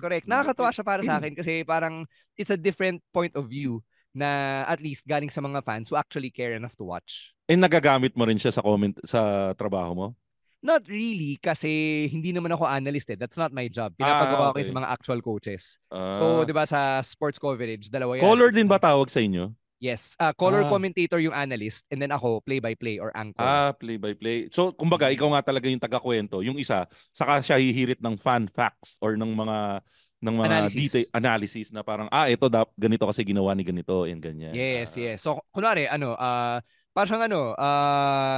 Correct. Nakakatuwa siya para sa akin kasi parang it's a different point of view na at least galing sa mga fans who actually care enough to watch. Nagagamit mo rin siya sa trabaho mo? Not really kasi hindi naman ako analyst . That's not my job. Pinapagawa ko sa mga actual coaches. So, 'di ba sa sports coverage, dalawa yan. Color din ba tawag sa inyo? Yes. Color commentator yung analyst and then ako play-by-play or anchor. Play-by-play. So, kumbaga, ikaw nga talaga yung taga-kwento. Yung isa, saka siya hihirit ng fan facts or ng mga analysis na parang, ito ganito kasi ginawa ni ganito and ganyan. Yes. So, kunwari, parang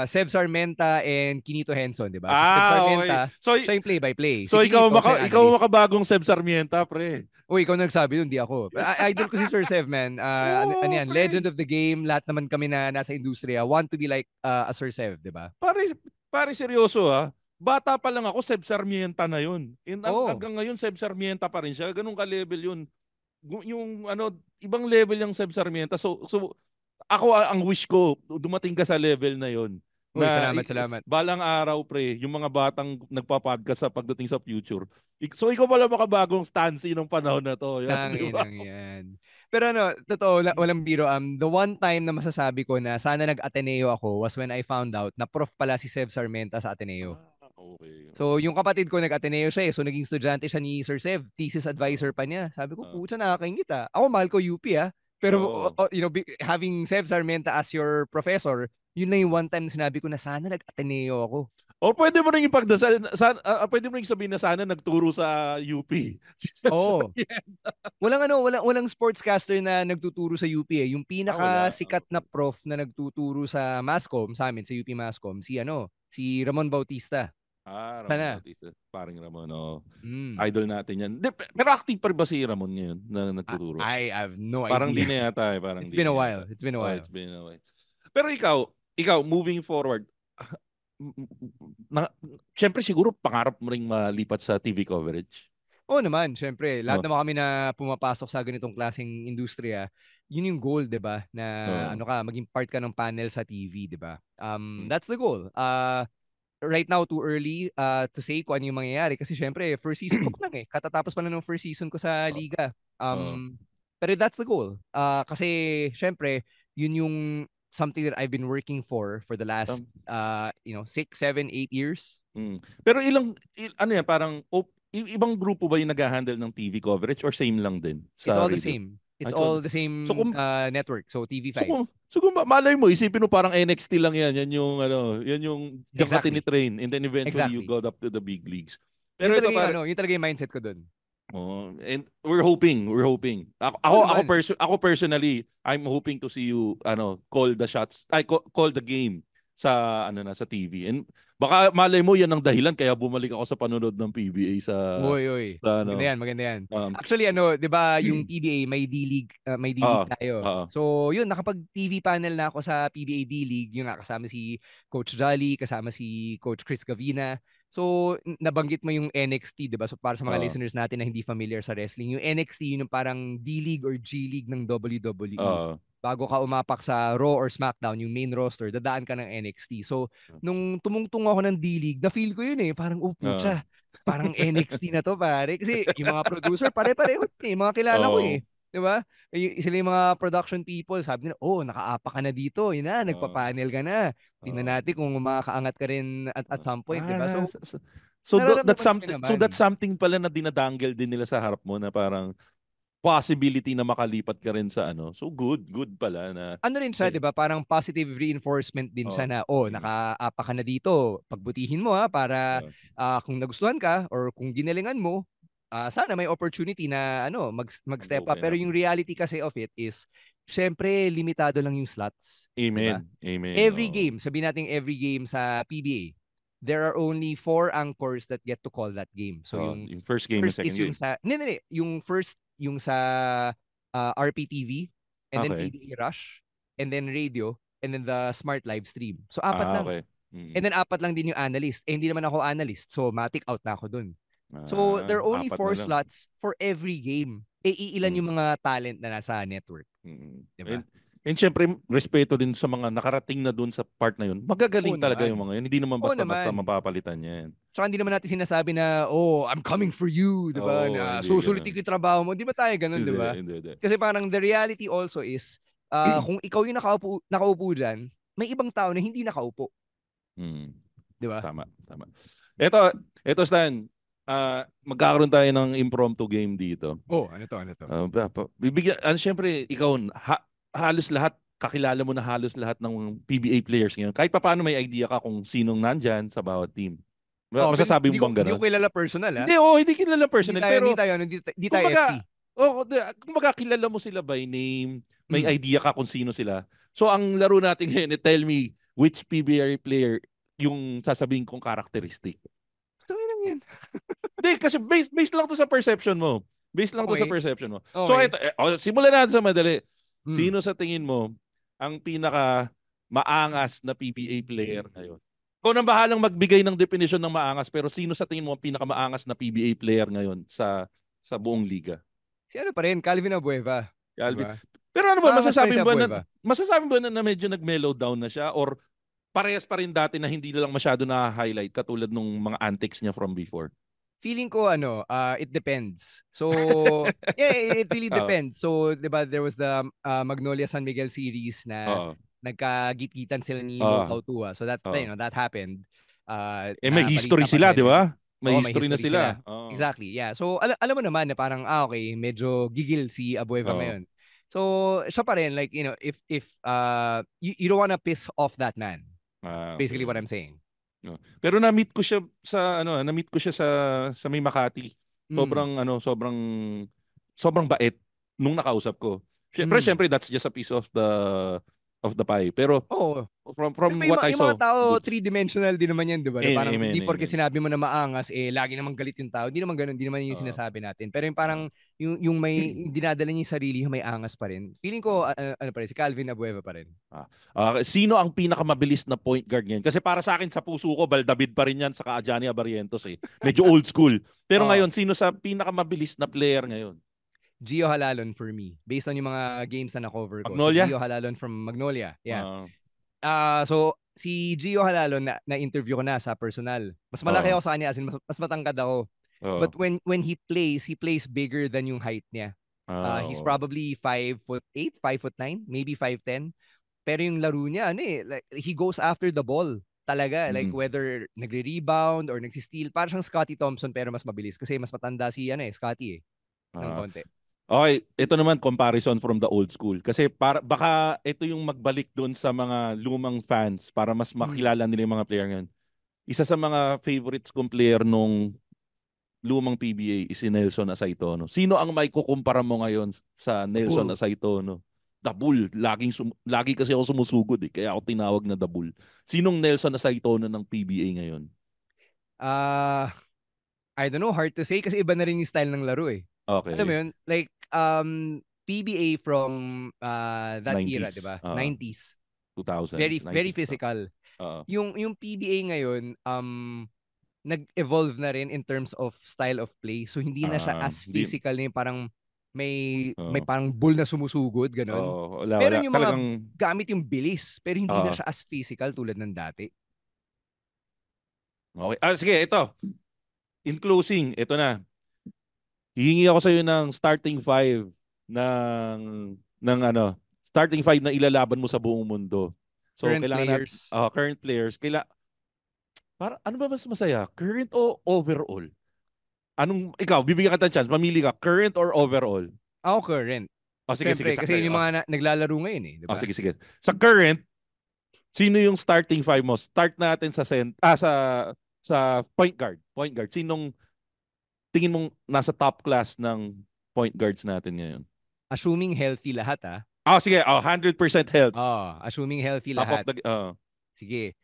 Sev Sarmenta and Quinito Henson, di ba? Si Sev Sarmenta, siya yung play-by-play. So, ikaw makabagong Sev Sarmienta, pre. Ikaw nagsabi yun, di ako. Idol ko si Sir Sev, man. Legend of the game. Lahat naman kami na nasa industriya want to be like a Sir Sev, di ba? Pare, seryoso Bata pa lang ako, Sev Sarmienta na yun. Hanggang ngayon, Sev Sarmienta pa rin siya. Ganun ka-level yun. Yung ibang level yung Sev Sarmienta. So ako, ang wish ko, dumating ka sa level na yon. Salamat. Balang araw, pre, yung mga batang nagpa-podcast sa pagdating sa future. So, ikaw pala makabagong stance ng panahon na to. Yan. Pero totoo, walang biro. The one time na masasabi ko na sana nag-Ateneo ako was when I found out na prof pala si Sev Sarmienta sa Ateneo. Okay. So, yung kapatid ko nag-Ateneo siya So, naging estudyante siya ni Sir Sev. Thesis advisor pa niya. Sabi ko, pucha, nakakaingit Ako, mahal ko UP Pero, having Sev Sarmienta as your professor, yun lang yung one time sinabi ko na sana nag-Ateneo ako. O pwede mo rin yung pagdasal, pwede mo rin sabihin na sana nagturo sa UP. Walang sportscaster na nagtuturo sa UP Yung pinaka-sikat na prof na nagtuturo sa Mascom, sa amin, sa UP Mascom, si Ramon Bautista. Ramon Bautista. Paring Ramon, idol natin yan. Pero active pa ba si Ramon ngayon na nagtuturo? I have no idea. Parang di na yata It's been a while. Pero ikaw, moving forward, syempre siguro pangarap mo ring malipat sa TV coverage. Oo naman, syempre. Lahat naman kami na pumapasok sa ganitong klaseng industriya, yun yung goal, 'di ba? Na maging part ka ng panel sa TV, 'di ba? That's the goal. Right now too early to say kung ano yung mangyayari kasi syempre first season ko pa lang katatapos pa lang ng first season ko sa liga. Pero that's the goal. Kasi syempre yun yung something that I've been working for the last 6, 7, 8 years. Pero ano yan, parang ibang grupo ba yung nag-handle ng TV coverage or same lang din sa It's all the radio? same. It's all the same network. So TV5. So kung malay mo, isipin mo parang NXT lang yan. Yan yung yan yung diyan ka tinitrain and then eventually you got up to the big leagues. Pero yun talaga yung mindset ko dun. And we're hoping. Ako personally, I'm hoping to see you call the shots, call the game sa sa TV. And baka malay mo yan ang dahilan kaya bumalik ako sa panonood ng PBA sa Oy. Maganda yan. Actually 'di ba yung PBA may D-League, tayo. So, yun nakapag TV panel na ako sa PBA D-League, yung kasama si Coach Jolly, kasama si Coach Chris Gavina. So, nabanggit mo yung NXT, 'di ba? So, para sa mga listeners natin na hindi familiar sa wrestling, yung NXT yung parang D-League or G-League ng WWE. Bago ka umapak sa Raw or SmackDown, yung main roster, dadaan ka ng NXT. So, nung tumungtung ako ng D-League, na-feel ko yun parang pucha, parang NXT na to pare. Kasi yung mga producer, pare-pareho mga kilala ko Diba? Sila yung mga production people, sabi nila, nakaapa ka na dito, yun na, nagpa-panel ka na. Tingnan natin kung makakaangat ka rin at some point, diba? So that's something pala na dinadangle din nila sa harap mo na parang possibility na makalipat ka rin sa So good pala na. Ano rin siya, 'di ba? Parang positive reinforcement din siya na nakaapa ka na dito. Pagbutihin mo para kung nagustuhan ka or kung ginalingan mo, sana may opportunity na mag-step up. Pero yung reality kasi of it is syempre limitado lang yung slots. Amen. Diba? Amen. Every game, sabihin natin every game sa PBA, there are only 4 anchors that get to call that game. So yung first game, first second is yung game. yung first yung sa RPTV and then PBA Rush and then radio and then the smart live stream. So 4 lang. Okay. And then 4 lang din yung analyst. Hindi naman ako analyst. So matic out na ako dun. So there are only 4 slots for every game. Iilan yung mga talent na nasa network. Diba? And syempre, respeto din sa mga nakarating na doon sa part na yun. Magagaling talaga yung mga yun. Hindi naman basta-basta mapapalitan yan. Tsaka hindi naman natin sinasabi na, I'm coming for you, di ba? Susulitin ko yung trabaho mo. Di ba tayo ganun, di ba? Kasi parang the reality also is, kung ikaw yung nakaupo dyan, may ibang tao na hindi nakaupo. Di ba? Tama. Ito Stan, magkakaroon tayo ng impromptu game dito. Ano to? Syempre, ikaw, halos lahat, kakilala mo na halos lahat ng PBA players ngayon. Kahit pa paano may idea ka kung sinong nandyan sa bawat team. Masasabi mo bang gano'n? Hindi ko kilala personal, ha? Hindi kilala personal. Hindi tayo FC. Kung magkakilala mo sila by name, may idea ka kung sino sila. So, ang laro natin ngayon, tell me which PBA player yung sasabihin kong characteristic. Sabi lang yan. Hindi, kasi based lang to sa perception mo. Okay. So, ito, simulan natin sa madali. Sino sa tingin mo ang pinaka maangas na PBA player ngayon? Ikaw nang bahalang magbigay ng definition ng maangas, pero sino sa tingin mo ang pinaka maangas na PBA player ngayon sa buong liga? Si pa rin, Calvin Abueva. Diba? Pero ano ba, masasabi ba na medyo nag-mellow down na siya or parehas pa rin dati na hindi na lang masyado na-highlight katulad nung mga antics niya from before? Feeling ko it depends. So it really depends. So 'di ba there was the Magnolia San Miguel series na nagkagit-gitan sila ni Mo Tua. So that that happened. May history sila, 'di ba? May history na sila. Exactly. Yeah. So alam mo naman na parang okay, medyo gigil si Abueva ngayon. So siya pa rin like if you don't wanna piss off that man. Basically what I'm saying. Pero na-meet ko siya sa May Makati. Sobrang bait nung nakausap ko. Syempre that's just a piece of the pie. Pero from what I saw, yung mga tao three-dimensional din naman yan, 'di ba? Parang hindi porket sinabi mo na maangas lagi namang galit yung tao. Hindi naman ganoon, hindi naman yung sinasabi natin. Pero yung parang yung may dinadala niya yung sarili, may angas pa rin. Feeling ko pa rin si Calvin Abueva pa rin. Sino ang pinakamabilis na point guard ngayon? Kasi para sa akin sa puso ko, Baldavid pa rin yan sa Ajani Abarrientos Medyo old school. Pero ngayon, sino sa pinakamabilis na player ngayon? Gio Halalon for me. Based on yung mga games na na-cover ko. Magnolia? So, Gio Halalon from Magnolia. Yeah. So, si Gio Halalon, na-interview ko na sa personal. Mas malaki ako sa kanya, as in, mas matangkad ako. But when he plays bigger than yung height niya. He's probably 5'8", 5'9", maybe 5'10". Pero yung laro niya, like, he goes after the ball. Talaga, like whether nagre-rebound or nagsi-steal, parang siyang Scottie Thompson pero mas mabilis kasi mas matanda si Scottie ng konti. Okay, ito naman comparison from the old school. Kasi baka ito yung magbalik doon sa mga lumang fans para mas makilala nila yung mga player ngayon. Isa sa mga favorites kong player nung lumang PBA is si Nelson Asaitono. Sino ang may kukumpara mo ngayon sa Nelson Asaitono? The Bull. Lagi kasi ako sumusugod kaya ako tinawag na The Bull. Sinong Nelson Asaitono ng PBA ngayon? I don't know, hard to say kasi iba na rin yung style ng laro Okay. Alam mo yun? Like, PBA from that 90s. era, di ba? 90s. 2000. Very physical. Yung PBA ngayon, nag-evolve na rin in terms of style of play. So, hindi na siya as physical na parang may parang bull na sumusugod, gano'n. Meron yung mga gamit yung bilis, pero hindi na siya as physical tulad ng dati. Okay. Sige, ito. In closing, ito na. Hihingi ako sa iyo ng starting five starting five na ilalaban mo sa buong mundo. So current players. Current players. Ano ba mas masaya? Current o overall? Ikaw, bibigyan ka ng chance. Mamili ka, current or overall? Ako current. Sige. Kasi yung mga naglalaro ngayon diba? Sige. Sa current, sino yung starting five mo? Start natin sa point guard. Point guard. Sinong tingin mong nasa top class ng point guards natin ngayon? Assuming healthy lahat sige. 100% health. Assuming healthy lahat. Sige.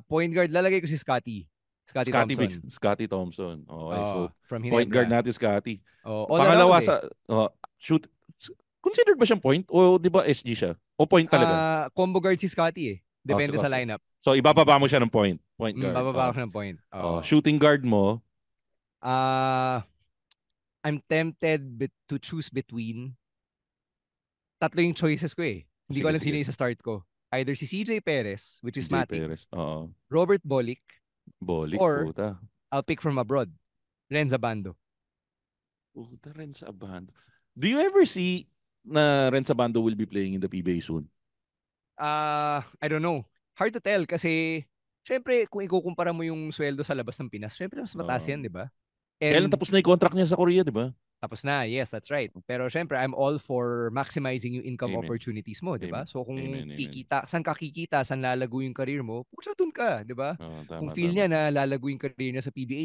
Point guard, lalagay ko si Scottie Thompson. Scottie Thompson. Okay, so from point guard natin Scottie. Pangalawa shoot. Considered ba siyang point? O di ba SG siya? O point talaga? Combo guard si Scottie Depende sa lineup. So ibababa mo siya ng point. Point guard. Bababa ko siya ng point. Shooting guard mo? I'm tempted to choose between tatlo yung choices ko Hindi ko alam sino yung sa start ko. Either si CJ Perez, which is Matic, Robert Bolick, or puta. I'll pick from abroad, Renza Bando. Renza Bando. Do you ever see na Renza Bando will be playing in the PBA soon? I don't know. Hard to tell kasi syempre kung ikukumpara mo yung sweldo sa labas ng Pinas, syempre mas mataas yan, di ba? Kailan tapos na yung contract niya sa Korea, di ba? Tapos na, yes, that's right. Pero syempre, I'm all for maximizing yung income opportunities mo, di ba? So kung saan lalago yung career mo, pusa dun ka, di ba? Kung feel niya na lalago yung career niya sa PBA,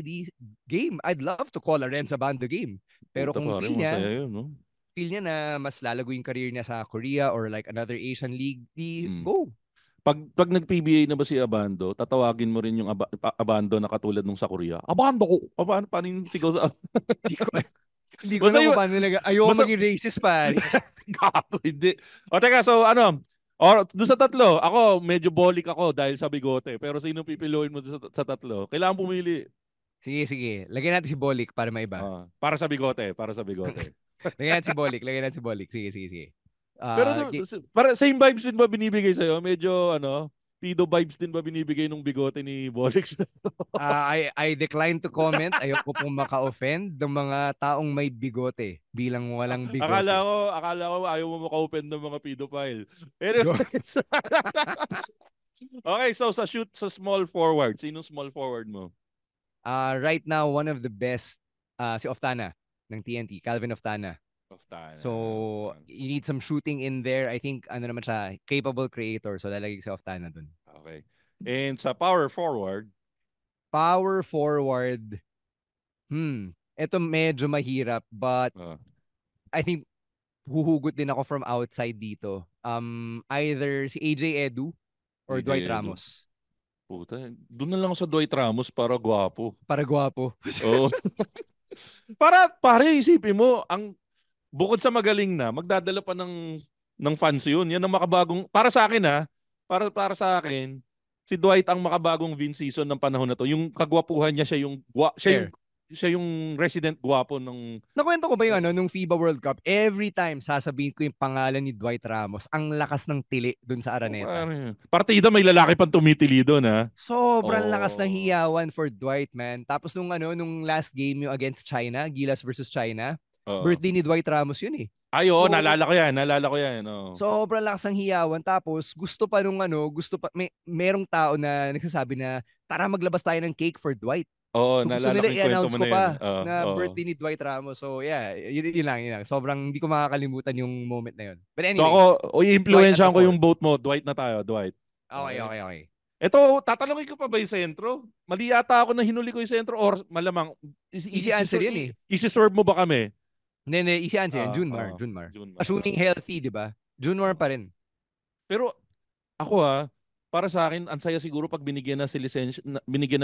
game, I'd love to call a Renza Bando game. Pero kung feel niya na mas lalago yung career niya sa Korea or like another Asian league, go. Pag nag-PBA na ba si Abando, tatawagin mo rin yung Abando na katulad nung sa Korea. Abando ko! Paano yung sigaw sa... Hindi ko na kung paano nila. Ayaw maging racist pa. Gato, hindi. Teka, so doon sa tatlo, ako medyo bolik ako dahil sa bigote. Pero sino pipiluin mo sa tatlo? Kailangan pumili. Sige. Lagyan natin si Bolik para maiba. Para sa bigote. Lagyan natin si Bolik. Sige. Pero para same vibes din ba binibigay sa'yo? Medyo pedo vibes din ba binibigay nung bigote ni Bolix? I decline to comment. Ayoko pong maka-offend ng mga taong may bigote bilang walang bigote. Akala ko ayaw mo maka-offend ng mga pedophile. Anyways. Okay, so sa small forward, sinong small forward mo? Right now, one of the best, si Oftana ng TNT, Calvin Oftana. So, you need some shooting in there. I think, naman siya, capable creator. So, lalagay ko si Oftana dun. Okay. And sa power forward? Ito medyo mahirap, but I think huhugot din ako from outside dito. Either si AJ Edu or Dwight Ramos. Puta, doon na lang sa Dwight Ramos para gwapo. Oo. Pare, isipin mo, bukod sa magaling na, magdadala pa ng fans yun. Yan ang makabagong, para sa akin para sa akin, si Dwight ang makabagong Vince season ng panahon na to. Yung kagwapuhan niya, siya yung resident gwapo ng... Nakwento ko ba yung nung FIBA World Cup, every time sasabihin ko yung pangalan ni Dwight Ramos, ang lakas ng tili dun sa Araneta. Partida may lalaki pang tumitili dun, ha? Sobrang lakas ng hiyawan for Dwight, man. Tapos nung last game yung against China, Gilas versus China, Oo. Birthday ni Dwight Ramos yun eh. Ay, oo, So, naalala ko yan. Naalala ko yan. Oo. sobrang lakas ng hiyawan. Tapos, gusto pa nung merong tao na nagsasabi na, tara maglabas tayo ng cake for Dwight. Oo, So, gusto naalala nila ko yung kwento i-announce mo ko na pa yun. Oo, na oo. birthday ni Dwight Ramos. So, yeah, yun lang. Sobrang hindi ko makakalimutan yung moment na yun. But So anyway, ako, i-influensyahan ko Dwight at the yung vote mo. Dwight na tayo, Dwight. okay. Ito, tatanungin ko pa ba yung sentro? Mali yata ako na hinuli ko yung sentro or malamang Easy answer yan eh. Isi-serve mo ba kami? Hindi, easy answer yan. Ah, Junmar. Junmar. Assuming healthy, di ba? Junmar pa rin. Pero ako para sa akin, ang saya siguro pag binigyan na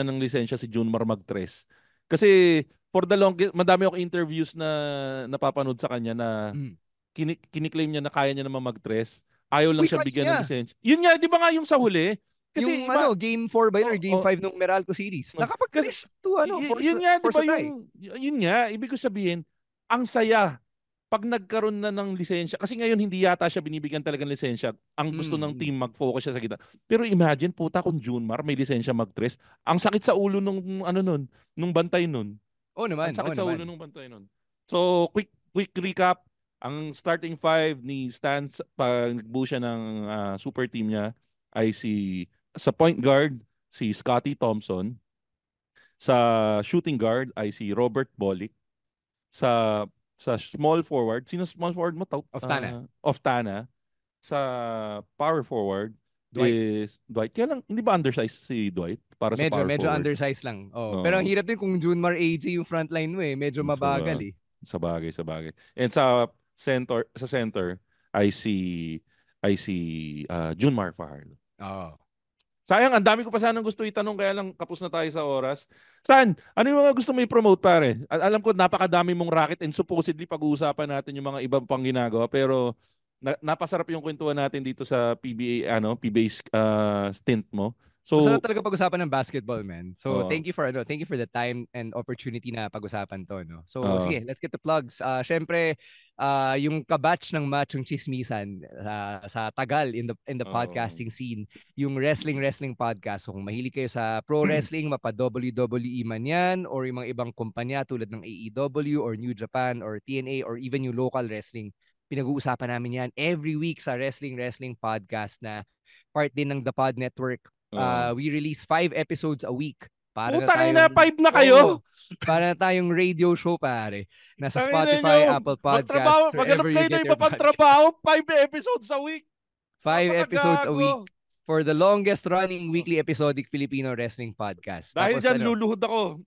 ng lisensya si Junmar mag-tres. Kasi for the longest, madami ako interviews na napapanood sa kanya na kiniklaim niya na kaya niya naman mag-tres. Ayaw lang siya bigyan ng lisensya. Yun nga, di ba nga yung sa huli? Kasi yung game 4 ba yun or game 5 nung Meralco series? Nakapag-tres to yun nga, di ba yun nga, ibig ko sabihin, ang saya pag nagkaroon na ng lisensya. Kasi ngayon hindi yata siya binibigyan talagang lisensya. Ang gusto ng team mag-focus siya sa gitna. Pero imagine, puta kung Junmar may lisensya mag-tres. Ang sakit sa ulo nung bantay nun. Oo naman. Ang sakit sa ulo nung bantay nun. So, quick recap. Ang starting 5 ni Stan pag nagbuo siya ng super team niya ay sa point guard, si Scottie Thompson. Sa shooting guard ay si Robert Bolick. Sa small forward, sino small forward mo? Oftana. Sa power forward is Dwight. Kaya lang, hindi ba undersized si Dwight para sa power medyo forward? undersized lang. Pero ang hirap din kung Junmar AJ yung frontline mo eh. Medyo mabagal eh. Sa bagay. And sa center ay si Junmar Fajardo. Sayang, ang dami ko pa sanang gusto itanong kaya lang kapos na tayo sa oras. Stan, ano yung mga gusto mo i-promote pare? Alam ko napakadami mong racket and supposedly pag-uusapan natin yung mga ibang pang ginagawa pero napasarap yung kwentuhan natin dito sa PBA stint mo. So, masarap talaga pag-usapan ng basketball, man. So, thank you for the time and opportunity na pag-usapan to, no. So, sige, let's get to plugs. Syempre, yung kabatch ng Machong Chismisan sa tagal in the podcasting scene, yung wrestling podcast. So, kung mahilig kayo sa pro wrestling, mapa WWE man yan, or yung mga ibang kumpanya tulad ng AEW or New Japan or TNA or even yung local wrestling, pinag-uusapan namin yan every week sa wrestling podcast na part din ng The Pod Network. We release 5 episodes a week. Para na 5 na kayo? Para na tayong radio show, pare. Nasa Spotify, Apple Podcasts, wherever you get your podcast. 5 episodes a week. 5 episodes a week. For the longest running weekly episodic Filipino wrestling podcast. Dahil dyan, luluhod ako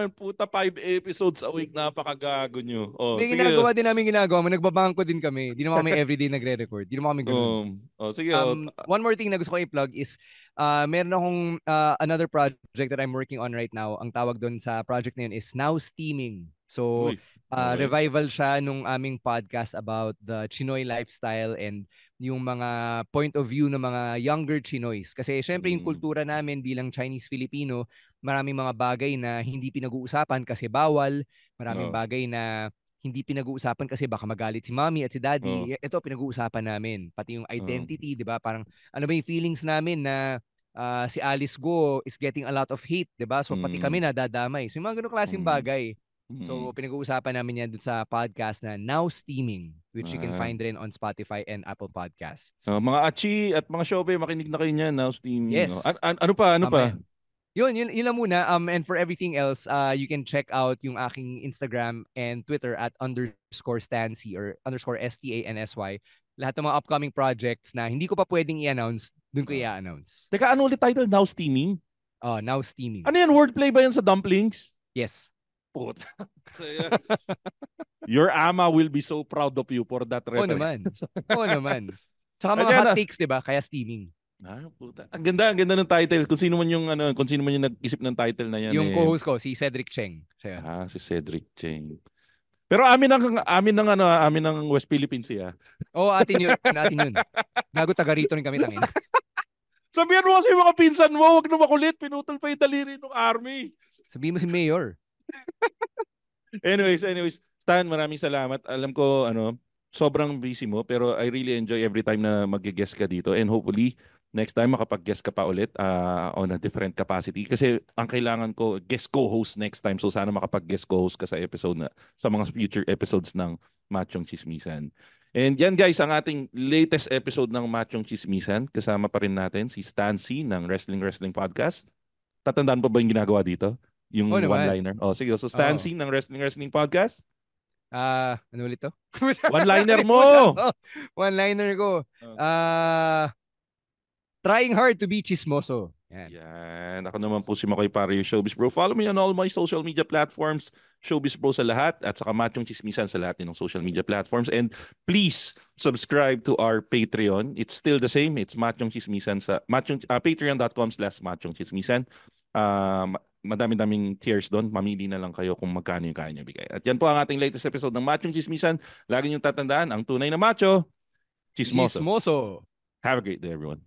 yung puta 5 episodes a week. Napakagago nyo. May ginagawa din namin nagbabangko din kami. Di naman kami everyday nagre-record. Di naman kami ganun. Sige. One more thing na gusto ko i-plug is meron akong another project that I'm working on right now. Ang tawag doon sa project na yun is Now Steaming. So, revival siya nung aming podcast about the Chinoy lifestyle and yung mga point of view ng mga younger Chinoys. Kasi syempre yung kultura namin bilang Chinese-Filipino, maraming mga bagay na hindi pinag-uusapan kasi bawal. Maraming bagay na hindi pinag-uusapan kasi baka magalit si mommy at si daddy. Ito pinag-uusapan namin. Pati yung identity, di ba? Parang ano ba yung feelings namin na si Alice Go is getting a lot of hate, di ba? So pati kami nadadamay. So yung mga ganung klaseng bagay. So, pinag-uusapan namin yan dun sa podcast na Now Steaming, which you can find rin on Spotify and Apple Podcasts. Mga Achi at mga Shobe, makinig na kayo niyan, Now Steaming. Yes. Ano pa? Yun lang muna. And for everything else, you can check out yung aking Instagram and Twitter at _Stansy or _STANSY. Lahat ng mga upcoming projects na hindi ko pa pwedeng i-announce, dun ko i-announce. Teka, ano ulit title? Now Steaming? Now Steaming. Ano yan? Wordplay ba yan sa dumplings? Yes. So, your ama will be so proud of you for that reference. Oo naman. Tsaka mga hot takes, 'di ba? Kaya steaming. Puta. Ang ganda ng title. Kung sino man yung nag-isip ng title na yan. Yung co-host ko si Cedric Cheng. Si Cedric Cheng. Pero amin ng West Philippines siya. Atin yun. Gago taga rito rin kami tangin. Sabihan mo kasi yung mga pinsan mo, wag na makulit, pinutol pa yung daliri ng army. Sabihin mo si Mayor. Anyways, Stan, maraming salamat. Alam ko sobrang busy mo pero I really enjoy every time na mag-guest ka dito and hopefully next time makapag-guest ka pa ulit on a different capacity. Kasi ang kailangan ko, guest co-host next time. So sana makapag-guest co-host ka sa sa mga future episodes ng Machong Chismisan. And yan guys, ang ating latest episode ng Machong Chismisan. Kasama pa rin natin si Stan C ng Wrestling Podcast. Tatandaan pa ba yung ginagawa dito? Yung one-liner. Sige, so Stan C ng Wrestling Podcast. Ano ulit to? One-liner mo! One-liner ko. Trying hard to be chismoso. Yan. Ako naman po si Makoy Para, your Showbiz Bro. Follow me on all my social media platforms. Showbiz Bro sa lahat. At saka Machong Chismisan sa lahat ng social media platforms. And please subscribe to our Patreon. It's still the same. It's Machong Chismisan sa patreon.com/Machong Chismisan. Madami-daming tiers doon. Mamili na lang kayo kung magkano yung kaya nyo bigay. At yan po ang ating latest episode ng Machong Chismisan. Lagi nyo tatandaan, ang tunay na macho, chismoso. Have a great day, everyone.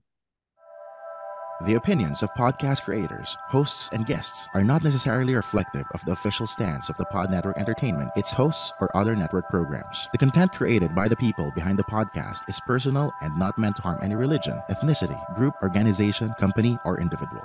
The opinions of podcast creators, hosts, and guests are not necessarily reflective of the official stance of the Pod Network Entertainment, its hosts, or other network programs. The content created by the people behind the podcast is personal and not meant to harm any religion, ethnicity, group, organization, company, or individual.